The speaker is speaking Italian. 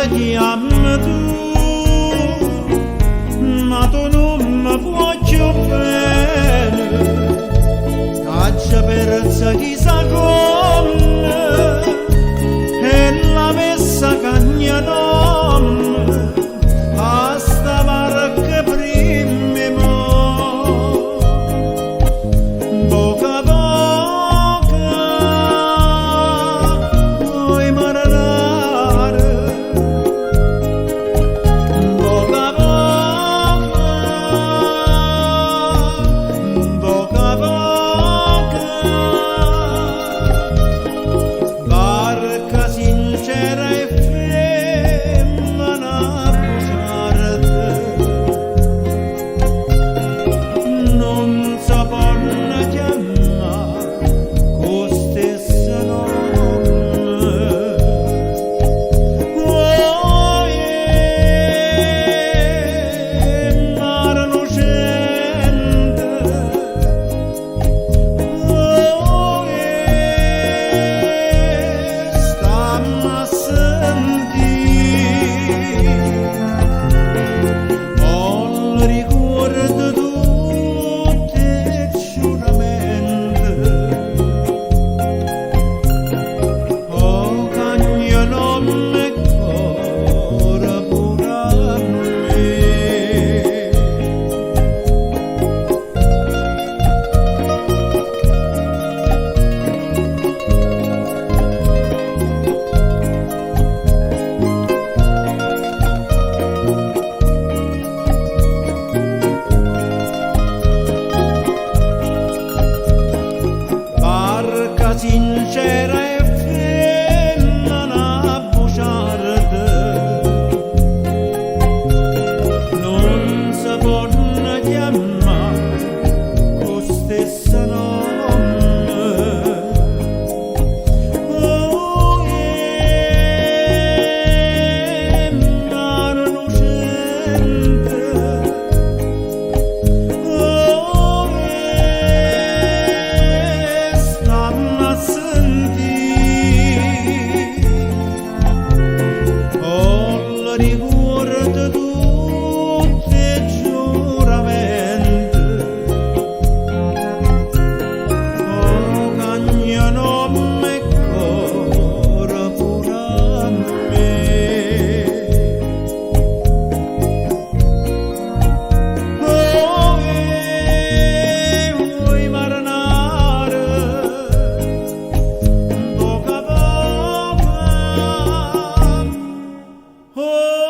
chiami tu, ma tu non mi vuoi più bene, caccia per chissà come, e la messa cagna nome, a sta marca prima mo, poca poca, vuoi marinare, poca poca, barca sincera e femmina bugiarda, non saponna chiamare con stessa nome. Mare lucente, stammi a sentire, ho il ricordo tutti i giuramenti, oh cagna nome ancora pure a me. Barca sincera e femmina bugiarda, non si può chiamare con stessa nome. Mare lucente, stammi a sentire, ho il ricordo tutti i giuramenti, oh cagna nome ancora pure a me. Vuoi marinare, poca poca, oh,